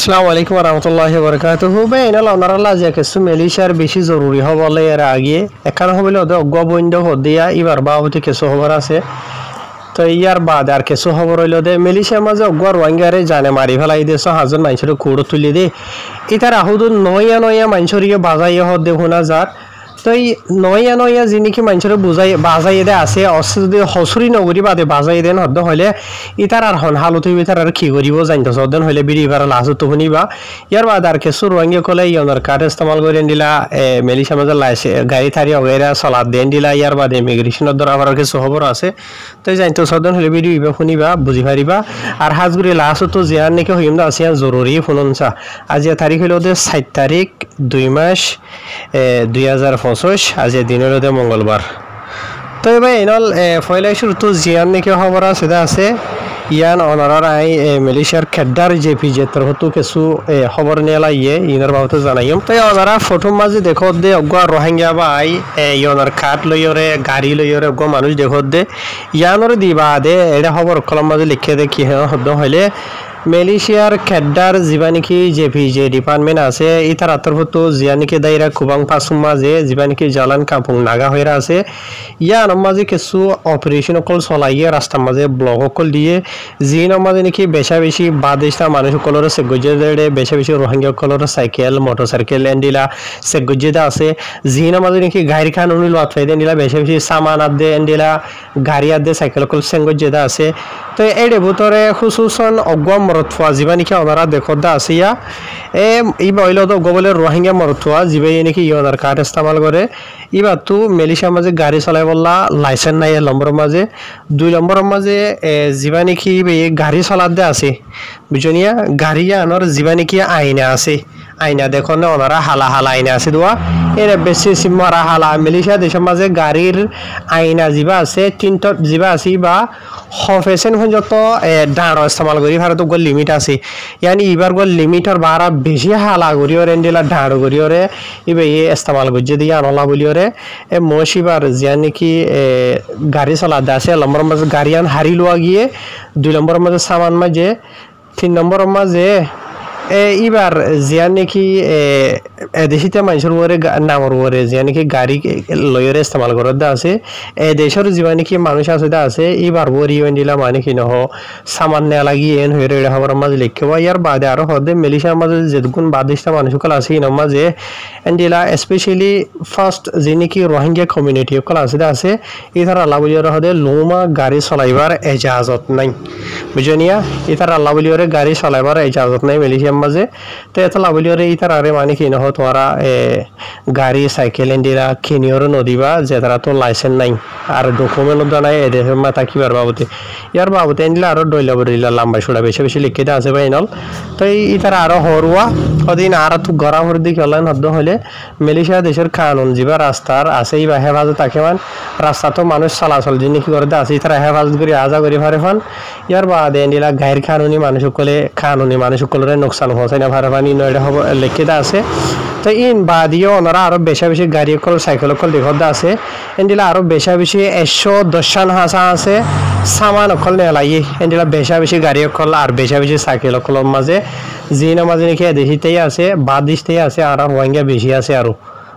আসসালামু আলাইকুম রহমতুল্লাহি বরকাতুহু বেনাল অনারাল্লাহ যে কিছু মেলিশিয়ার বেশি জরুরি হবলে এর আগে এখানে হবলে ওদের অজ্ঞ বন্ধ হদিয়া এবার বাবুতে কিছু খবর আছে তো ইয়ার বাদ আর কিছু খবর হইল দে মেলিশিয়ার মাঝে অজ্ঞ রোহিঙ্গারে জানে মারি ফেলাই দিয়েছ হাজার মানুষের কুড়ো তুলি দে ইতার আহুদু নয়া নয়া মানুষের বাজাইয়া হদ দেখুনা যার তো এই নয়া নয়া যিনিকি মানুষের বুঝাই বাজাই দে আছে যদি হসুরি নগরী বাদে বাজাই দেন হদ্দ হলে ইতার আর হন হালত হইবে তার আর কি করিব জানতে সদন হইলে বিড়িবার লাস্ট তো শুনিবা ইয়ার বাদ আর কিছু রোহিঙ্গা কলে ইয়নার কার্ড ইস্তেমাল করে দিলা মেলিশিয়া মাঝে লাইসে গাড়ি থারি অগেরা চলাত দেন দিলা ইয়ার বাদে ইমিগ্রেশনের দ্বারা আবার কিছু খবর আছে তো জানতে সদন হইলে বিড়িবা শুনিবা বুঝি পারিবা আর হাজগুড়ি লাস্ট তো জিয়ার নাকি হইম না আছে জরুরি শুনুনছা আজি তারিখ হইল 7 তারিখ 2 মাস 2025 আজি দিনের মঙ্গলবার তো এবার এনল ফয়লা শুরু তো জিয়ার নাকি খবর আছে ইয়ান অনারার আই মেলিশিয়ার খেড্ডার জেপিজে তোর হতো কিছু খবর নেলা ইনার বাবতে জানাইম তাই অনারা ফটো মাঝে দেখো দে অজ্ঞ রোহিঙ্গা বা আই ইয়নার খাট লইরে গাড়ি লইরে অজ্ঞ মানুষ দেখো দে ইয়ানরে দিবা দে এটা খবর কলম মাঝে লিখে দে কি হদ্দ হইলে মেলিশিয়ার খেড্ডার জিবানিকি জেপিজে ডিপার্টমেন্ট আছে ইতার আতরভূত জিয়ানিকি দায়রা কুবাং পাসুম মাঝে জিবানিকি জালান কাপুং নাগা হয়ে আছে ইয়ান মাঝে কিছু অপারেশন কল চলাইয়ে রাস্তার মাঝে ব্লক কল দিয়ে জিন মাঝে নাকি বেশা বেশি বাদেশটা মানুষ কলর সেগুজে দেড়ে বেশা বেশি রোহিঙ্গা কলর সাইকেল মোটরসাইকেল এন্ডিলা সেগুজে আছে জিন মাঝে নাকি গাড়ি খান উনি লত ফাইদে এন্ডিলা বেশা বেশি সামান আদে এন্ডিলা গাড়ি আদে সাইকেল কল সেগুজে আছে তো এড়ে ভিতরে খুসুসন অজ্ঞ মরথুয়া যিবা নাকি ওনারা দেখদা আছে ইয়া এই বইল তো গোবলে রোহিঙ্গা মরথুয়া যিবাই নাকি ইয়নার কার্ড ইস্তেমাল করে এবার তো মেলিশিয়ার মাঝে গাড়ি চলাই বললা লাইসেন্স নাই নম্বর মাঝে 2 নম্বরের মাঝে যিবা নাকি গাড়ি চলাতে আছে বুঝনিয়া গাড়ি আনর যিবা নাকি আইনা আছে আইনা দেখুন ওনারা হালা হালা আইনা আছে দোয়া এর বেশি সিমারা হালা মেলিশিয়া দেশের মাঝে গাড়ির আইনা যিবা আছে তিনটা যিবা আছে বা হফেসেন যত ডাঁড় ইস্তেমাল করি ভারত গোল লিমিট আছে ইয়ানি এবার গোল লিমিটর বারা বেশি হালা করি ওরে এন্ডিলা ডাঁড় করি ওরে ইবে ইস্তেমাল করছে দিয়ে আনলা বলি ওরে মশিবার জিয়া নাকি গাড়ি চলাতে আছে নম্বর মাঝে গাড়ি আন হারি লোয়া গিয়ে 2 নম্বরের মাঝে সামান মাঝে 3 নম্বরের মাঝে এবার জিয়া নাকি দেশিতে মানুষের উপরে নামর উপরে জিয়া নাকি গাড়ি লইরে ইস্তেমাল করতে আছে দেশের যিবা নাকি মানুষ আছে এবার বরি দিলা মানে কি নহ সামান নেওয়া লাগিয়ে এন হয়ে রেড়ে হবার মাঝে লিখব ইয়ার বাদে আরো হদে মেলিশিয়ার মাঝে যেগুন বাদেশটা মানুষসকল আছে ইন মাঝে এন্ডিলা স্পেশালি ফার্স্ট যে নাকি রোহিঙ্গা কমিউনিটি সকল আছে ইতার আল্লাহ বলিয়ার হদে লোমা গাড়ি চলাইবার এজাজত নাই বুঝনিয়া ইতার আল্লাহ বলিয়ারে গাড়ি চলাইবার এজাজত নাই মেলিশিয়া মাঝে তো এত লাভলিয়রে ইতার আরে মানে কি নহ তোমরা গাড়ি সাইকেল এন্ডিরা কিনিওর নদীবা যে তারা তো লাইসেন্স নাই আর ডকুমেন্ট নাই এদের মাথা কিবার বাবতে ইয়ার বাবতে এন্ডিলা আরো ডইলা বড়িলা লম্বা সুড়া বেশি বেশি লিখে দেওয়া আছে বাইনল তো ইতার আরো হরুয়া ওদিন আর তো গড়া হর দিকে অনলাইন হদ্দ হলে মেলিশিয়া দেশের কানুন যিবা রাস্তার আছে বা হেফাজত থাকে মান রাস্তা তো মানুষ চলাচল যিনি কি করতে আছে তারা হেফাজত করে আজা করে ফারে ফান ইয়ার বাদে এন্ডিলা গায়ের কানুনি মানুষ সকলে কানুনি মানুষ সকলের নোকসান হচ্ছে না ভারে ফানি নয়টা হব লিখে দেওয়া আছে তো ইন বাদিও ওনারা আরো বেশা বেশি গাড়ি কল সাইকেল কল দেখতে আছে এন্ডিলা আরো বেশা বেশি 110 হাসা আছে সামান অকল নেলাই এন্ডিলা বেশা বেশি গাড়ি কল আর বেশা বেশি সাইকেল কলর মাঝে জিন মাঝে নাকি দেখিতেই আছে বাদিশতেই আছে আর রোহিঙ্গা বেশি আছে আরো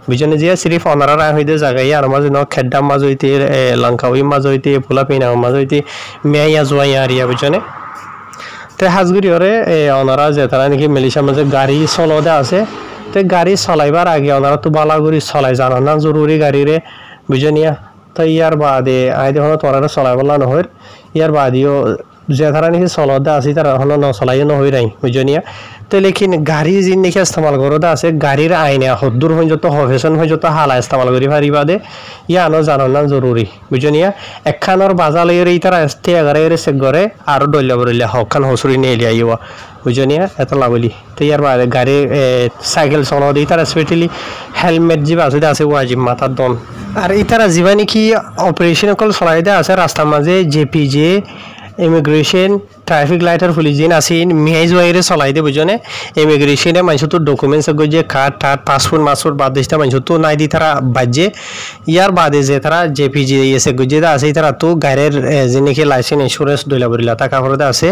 বুঝনে যে সিরিফ ওনারা রায় হইতে জায়গায় আর মাঝে ন খেড্ডার মাঝ হইতে লঙ্কাউই মাঝ হইতে ফুলা পিনা মাঝ হইতে মেয়া জোয়াই আরিয়া বুঝনে তো হাজগুড়ি ওরে ওনারা যে তারা নাকি মেলিশিয়ার মাঝে গাড়ি চলতে আছে তো গাড়ি চলাইবার আগে ওনারা তো বালাগুড়ি চলাই জানো না জরুরি গাড়িরে বুঝনিয়া তো ইয়ার বাদে আই দেখুন তোরা চলাই বলা নহয় ইয়ার বাদেও যে তারা নাকি চলতে আছে তারা হলো নচলাই নহয় নাই বুঝনিয়া তো লেকিন গাড়ি যি নাকি ইস্তেমাল করতে আছে গাড়ির আইনে হদ্দুর হয়ে যত হফেশন হয়ে যত হালা ইস্তেমাল করি পারিবা দে ইয়ানো জানো না জরুরি বুঝনিয়া একখানোর বাজালের এই তারা এসতে এগারে চেক করে আর ডইলা বড়িলা হকান হসুরি নিয়ে এলিয়া ইয়া বুঝনিয়া এত লাভলি তো ইয়ার বাদে গাড়ি সাইকেল চলাও দিই তারা স্পেশালি হেলমেট যিবা আছে ওয়াজিব মাথার দন আর এই তারা যিবা নাকি অপারেশন কল চলাই দেওয়া আছে রাস্তার মাঝে জেপিজে ইমিগ্রেশন ট্রাফিক লাইটার পুলিশ জিন আসিন মিহাইজ ওয়াইরে চলাই দে বুঝনে ইমিগ্রেশনে মানুষ তো ডকুমেন্টস গজে কার্ড টার্ড পাসপোর্ট বাদ দিস্তা মানুষ তো নাই দি তারা বাজে ইয়ার বাদে যে তারা জেপিজি এসে গজে দা আছে তারা তো গাড়ির যেনেকি লাইসেন্স ইন্স্যুরেন্স দইলা বরিলা টাকা ভরে আছে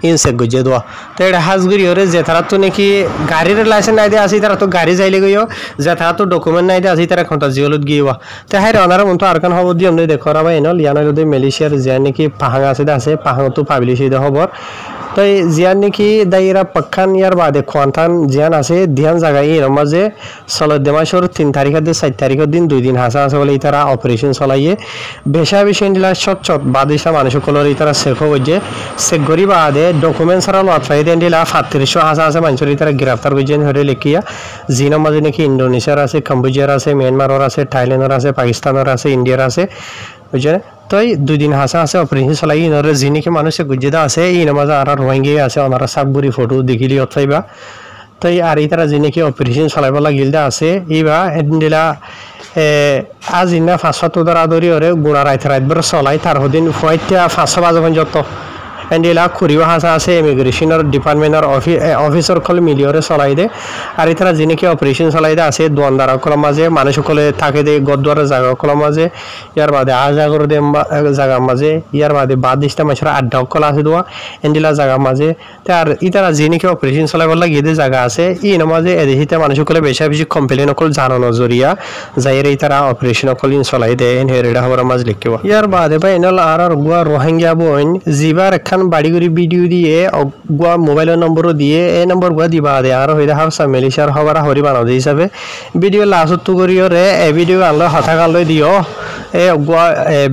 ইনসে গজে দোয়া তো এটা হাজগুড়ি ওরে যে তারা তো নাকি গাড়ির লাইসেন্স নাই দে আছে তারা তো গাড়ি যাইলে গইও যে তারা তো ডকুমেন্ট নাই দে আছে তারা খন্তা জিওলত গিয়েওয়া তো হাই অনার মতো আর কান খবর দিয়ে আমরা দেখো রাবা এনল ইয়ানোর মালয়েশিয়ার যে নাকি পাহাং আছে পাহাং তো পাবলিশ হইতে খবর তো জিয়ান নাকি দাইরা পক্ষান ইয়ার বাদে কোয়ান্টান জিয়ান আছে ধ্যান জায়গায় এর মাঝে 16 মাসের 3 তারিখের দিন 4 তারিখের দিন 2 দিন হাসা আছে বলে তারা অপারেশন চলাইয়ে বেশা বিষয় দিলা সচ্চত বাদিসা মানুষ কলর তারা শেখ হইছে শেখ গরি বাদে ডকুমেন্টস আর লটফাই দেন দিলা 3500 হাসা আছে মানুষ তারা গ্রেফতার কইছেন হরে লেখিয়া জিনার মাঝে নাকি ইন্দোনেশিয়ার আছে কম্বোডিয়ার আছে মিয়ানমারের আছে থাইল্যান্ডের আছে পাকিস্তানের আছে ইন্ডিয়ার আছে বুঝছেন তো 2 দিন হাসা আছে অপারেশন চলাই ইনরে জিনিকে মানুষে গুজেদা আছে ইন মাঝে আর রোহিঙ্গা আছে ওনারা সাকবুরি ফটো দেখিলি অথাইবা তো আর তারা জিনিকে অপারেশন চলাইব লাগিলদা আছে ইবা এদিনলা আজ ইনা 500 ধরা ধরি ওরে গোড়া রাইতবার চলাই তার হদিন ফয়টা 500 বাজে পর্যন্ত এন্ডিলা খুরিও হাসা আছে ইমিগ্রেশনের ডিপার্টমেন্টের অফিসার কল মিলিয়রে চলাই দে আর তারা জিনিকে অপারেশন চলাই দে আছে দোয়ানদার কলম মাঝে মানুষ সকলে থাকে দে গদ্দারের জায়গা কলম মাঝে ইয়ার বাদে আজাগর দে জায়গার মাঝে ইয়ার বাদে বাদ দিস্তা মাছের আড্ডা কল আছে দোয়া এন্ডিলা জায়গার মাঝে তার ইতারা জিনিকে অপারেশন চলাইবার লাগিয়ে দে জায়গা আছে ইন মাঝে এদেহিতে মানুষ সকলে বেশি কমপ্লেন কল জানানো জরিয়া যাইরে তারা অপারেশন কল চলাই দে এন হেরেডা হবার মাঝ লিখিব ইয়ার বাদে বা এনল আর গুয়া রোহিঙ্গা বইন জিবার বাড়ি করে ভিডিও দিয়ে গুয়া মোবাইলের নম্বরও দিয়ে এই নম্বর গুয়া দিবা দে আর হইদা হাফসা মেলিশার হবার হরি বানাও দে হিসাবে ভিডিও লাস্ট তো করিও রে এই ভিডিও আনলো হঠা গাললৈ দিও এ গুয়া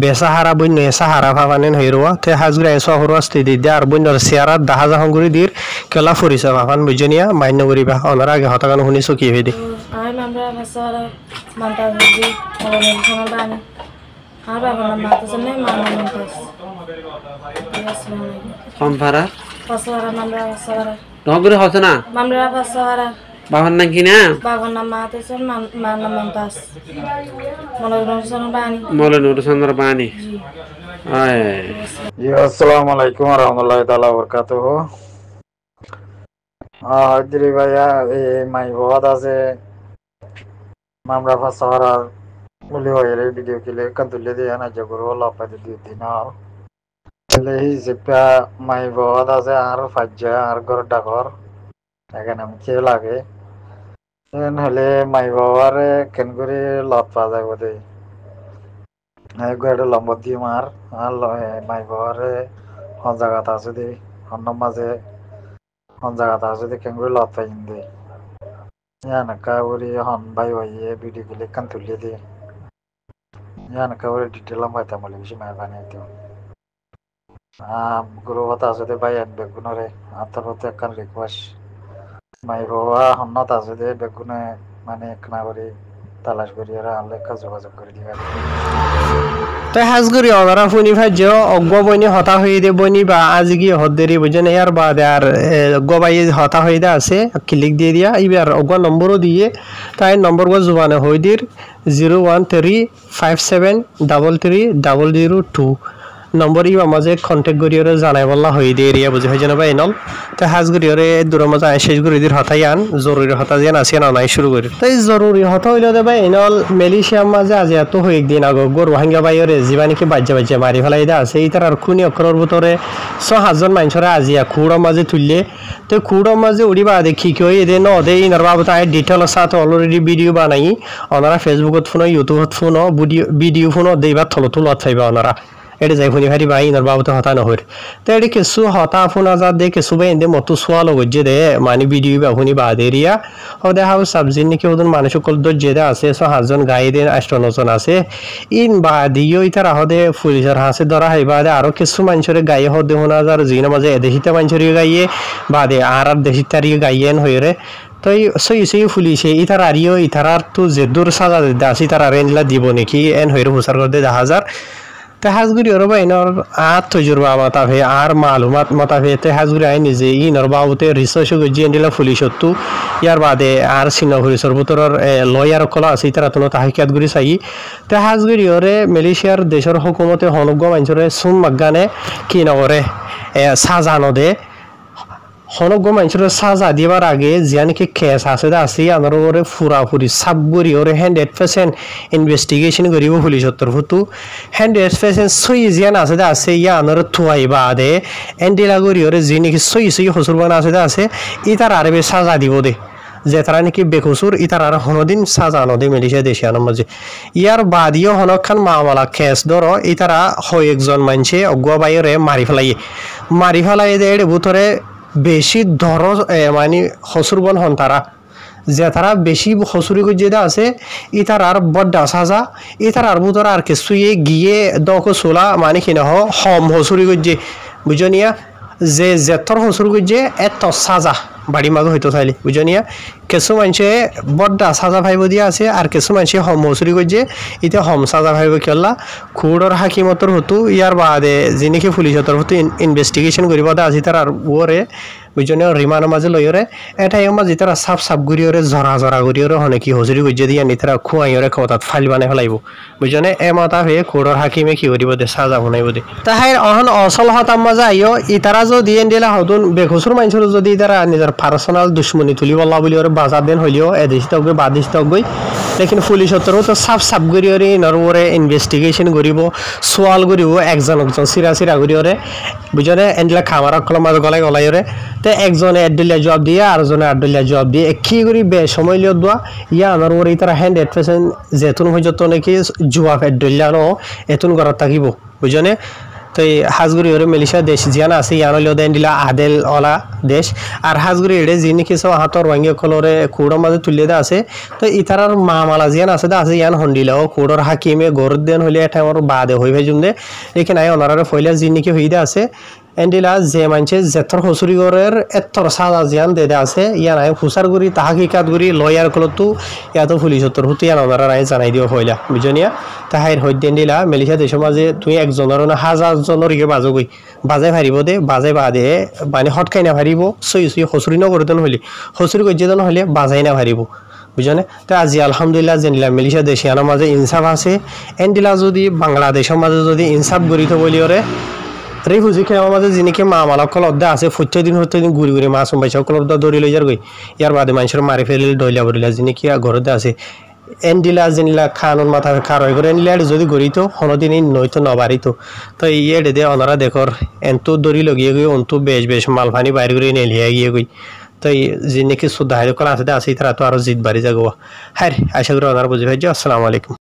বেসাহারা বন্য সাহারা ভাবানেন হইরোয়া তে হাজগুড়া এসো হরস্তি দি দে আর বন্যর শেয়ারাত দাহাজা হঙ্গুরি দির কেলা ফুরিছে ভাবান বুঝনিয়া মান্য করিবা অনার আগে হঠা গান শুনিছো কি হই দে আমি আমরা বেসাহারা মানতা দি মরনের সময় বানি আর বাবা নাম মাতা জন্য মানন পাস সম্ভারা পাসওয়ারা মামরা পাসওয়ারা নগরে হচ্ছে না মামরা পাসওয়ারা বাবার নাম কি না বাবার নাম মাতা জন্য মানন মন্তাস মরনের সময় বানি মৌলানা চন্দ্র বাণী জি আসসালামু আলাইকুম ওয়া রাহমাতুল্লাহি তাআলা ওয়া বারাকাতুহু হাজরি ভাইয়া এই মাই বহুত আছে মামরা ফাসারার বলে হইরে ভিডিও কিলে কান্দুলে দিয়ে না জগর হলো পাতে দিয়ে দিনাও লেহি জিপা মাই বহুত আছে আর ফাজ্জা আর ঘর ডাকর এখানে আমি কে লাগে হলে মাই বাবারে কেন করে লত পা যায় বোধে গড়ে লম্বা দিয়ে মার আর মাই বাবারে হন জায়গাতে আছে দে হন মাঝে হন জায়গাতে আছে দে কেন করে লত পাই দে ইয়ান কাউরি হন ভাই হইয়ে ভিডিও গুলি কান তুলে দে ইয়ান কাউরি ডিটেল পাইতাম বলে বেশি মেহরবানি হইতো গুরু কথা আছে দে ভাই এক বেগুনরে আতর হতে একখান রিকোয়েস্ট মাই বাবা হন্নত আছে দে বেগুনে মানে এক না করে তালাশ করি আর আনলে যোগাযোগ করে দিবা তাই হাজগুড়ি অনারা ফুনি ভাজ্য অজ্ঞ বইনি হতা হয়ে দে বইনি বা আজ গিয়ে হদ্দেরি বুঝেন ইয়ার বাদে আর গবাই হতা হয়ে দে আছে ক্লিক দিয়ে দিয়া এবার অজ্ঞ নম্বরও দিয়ে তাই নম্বর গো জুবানে হয়ে দির 01357330002 নম্বর ইবা মাঝে কন্টেক্ট করিয়রে জানাই বললা হই দে এরিয়া বুঝে হয় জানা ভাই নল তো হাজগুড়িয়রে দূর মাঝে শেষ করে দির হতাই আন জরুরি হতা যেন আসিয়া না নাই শুরু করি তাই জরুরি হতা হইলে দে ভাই নল মেলিশিয়ার মাঝে আজ এত হই একদিন আগে গরু ভাঙ্গা বাইরে জীবানিকে বাজ্যা মারি ফেলাই দে আছে এই তার আর খুনি অক্ষরের ভিতরে 6 জন মানুষরা আজিয়া খুঁড়ো মাঝে তুললে তো খুঁড়ো মাঝে উড়িবা দেখি কি হই দে ন দে ইনার বাবু তাই ডিটেলস সাথে অলরেডি ভিডিও বানাই ওনারা ফেসবুকত ফোন ইউটিউবত ফোন ভিডিও ফোন দেইবা থলো তুলত পাইবা ওনারা এটা যাই শুনি ভারি ভাই ইনার বাবুতে হতা নহর তো এটি কিছু হতা ফোনা যা দে কিছু ভাই এনে মতো সোয়ালো গজ্জে দে মানে ভিডিও বা শুনি বা দেরিয়া ও দেখা সাবজি নাকি ওদের মানুষ সকল দর্জে দে আছে 6 জন গাই দেন 8 জন আছে ইন বা দিও ইতার আহদে পুলিশের হাসে ধরা হইবা দে আরো কিছু মানুষের গায়ে হদে হোনা যার জিনা মাঝে এদেশিতে মানুষের গাইয়ে বা দে আর দেশিতারি গাইয়েন হইরে তো সই ফুলিছে ইতার আরিও ইতার তো যে দূর সাজা দাসি তার রেঞ্জলা দিব নাকি এন হইরে হুসার করে দে 1000 হাজগুড়ি ওর বাইনর আর তজুরবা মাতাফে আর মালুমাত মাতাফে তে হাজগুড়ি আই নিজে ইনর বাবুতে রিসার্চ গজি এন্ডিলা পুলিশতো ইয়ার বাদে আর সিনা পুলিশের ভিতরের লয়ার কলা আছে তারা তো তাহিকাত গুরি চাই তে হাজগুড়ি ওরে মালয়েশিয়ার দেশের হুকুমতে হনগ্য মানুষরে সুম মাগানে কি নগরে সাজানো দে হনগ্য মানুষের সাজা দিবার আগে যে নাকি কেস আছে আছে আনার ওরে ফুরাফুরি সাবগুড়ি ওরে 100% ইনভেস্টিগেশন করিব পুলিশের তরফতো 100% সই জিয়ান আছে ইয়া আনার থুয়াই বাদে এন্ডিলা করি ওরে যে নাকি সই হসুরবান আছে ইতার আরবে সাজা দিব দে যে তারা নাকি বেকসুর ইতার আর হনদিন সাজানো দে মেলিশিয়া দেশিয়ানোর মাঝে ইয়ার বাদিও হনখান মামলা কেস ধরো ইতারা হয় একজন মানুষে অগুয়া বাইরে মারি ফেলাই দে বুথরে বেশি ধর মানে হসুরবন হন তারা যে তারা বেশি হসুরি গজ্জেদা আছে ইতার আর বড্ডা সাজা ইতার আর বুতর আর কিছুয়ে গিয়ে দক চোলা মানে কি নহ হম হসুরি গজ্জে বুঝনিয়া যে জেথর হসুর গজ্জে এত সাজা বাড়ি মাগ হইতো থাইলে বুঝনিয়া কিছু মানুষে বড্ডা সাজা ভাইব দিয়া আছে আর কিছু মানুষে হম হসুরি গজ্জে ইতে হম সাজা ভাইব কেলা খুড়র হাকিমতর হতো ইয়ার বাদে যিনিকে পুলিশের তরফ ইনভেস্টিগেশন করিব আজি তার আর ওরে বুঝনিয়া রিমানের মাঝে লইরে এটা এই মাঝে তারা সাপ গুড়িওরে জরা গুড়িওরে হনে কি হসুরি গজ্জে দিয়া নি তারা খুয়াইরে খতাত ফাইল বানাই ফেলাইব বুঝনে এ মাতা হয়ে খুড়র হাকিমে কি করিব দে সাজা বনাইব দে তাহার অহন অসল হতাম মাঝে আইও ইতারা যদি দিলা হতুন বেখসুর মানুষের যদি তারা নিজের পার্সোনাল দুশ্মনী তুলি বলা বলি ওরে বাজার দেন হইলেও এদেশ তকবে বাদিশ তকবই লেকিন পুলিশের তরফ তো সাপ গুড়িওরে নরওরে ইনভেস্টিগেশন করিব সোয়াল করিব একজন সিরা গুড়িওরে বুঝনে এন্ডলা খামারা কলম মাঝে গলাইরে তে একজনে এডলিয়া জবাব দিয়ে আর জনে আডলিয়া জবাব দিয়ে কি করি বে সময় লিও দোয়া ইয়া আমার ওরে তারা 100% যেতুন হয়ে যত নাকি জুয়া এডলিয়া নো এতুন ঘরত থাকিব বুঝনে তো হাজগুড়ি ওরে মেলিশিয়া দেশ জিয়ান আছে ইয়ান লিও দেন দিলা আদেল ওলা দেশ আর হাজগুড়ি এড়ে যিনি কিছু হাতর রঙে কলরে কুড়োর মাঝে তুলিয়ে দা আছে তো ইতারার মামালা জিয়ান আছে দা আছে ইয়ান হন্ডিলাও কুড়োর হাকিমে গরুর দেন হইলে এটা আমার বাদে হইবে জুমদে এখানে আই ওনারা ফইলা যিনি কি হইদা আছে এন্ডিলা যে মানছে জেথর হসুরি গরের এত্তর সাজা জিয়ান দে আছে ইয়ান আই হুসার গুড়ি তাহাকিকাত গুড়ি লয়ার কলতো ইয়াতো পুলিশের তরফ ইয়ান ওনারা আই জানাই দিও হইলা বুঝনিয়া তাহার হইদেন দিলা মেলিশিয়া দেশ মাঝে তুই একজনের না হাজার জনের ইয়ে বাজগই বাজে ফারিব দে বাজে বাদে মানে হটকাই না ফারিব সই হসুরি নগরতেন হইলে হসুরি গজ্জেদন হইলে বাজাই না ফারিব বুঝনে তো আজি আলহামদুলিল্লাহ জেনিলা মেলিশিয়া দেশিয়ানোর মাঝে ইনসাফ আছে এন্ডিলা যদি বাংলাদেশের মাঝে যদি ইনসাফ গড়িত বলি ওরে রিফিউজি খেলার মাঝে যিনিকে মামালা কলদ্দা আছে প্রত্যেকদিন ঘুরি মাছ পাইছে কলদ্দা দৌড়ি লই যার গই ইয়ার বাদে মানুষের মারি ফেলিল ডইলা বলিলা যিনিকে ঘরতে আছে এন্ডিলা জেনিলা খানুন মাথা খার হয়ে করে এন্ডিলা যদি গড়িত কোনোদিনই নইতো নবারিত তো ইয়ে দে ওনারা দেখর এন্তু দড়ি লগিয়ে গই অন্তু বেশ মালফানি বাইরে করে নেলিয়ে গিয়ে গই তো যিনিকে সুদ্ধা হাই করা আছে তারা তো আরো জিত বাড়ি যাগোয়া হ্যাঁ আশা করি ওনারা বুঝে ভাই আসসালামু আলাইকুম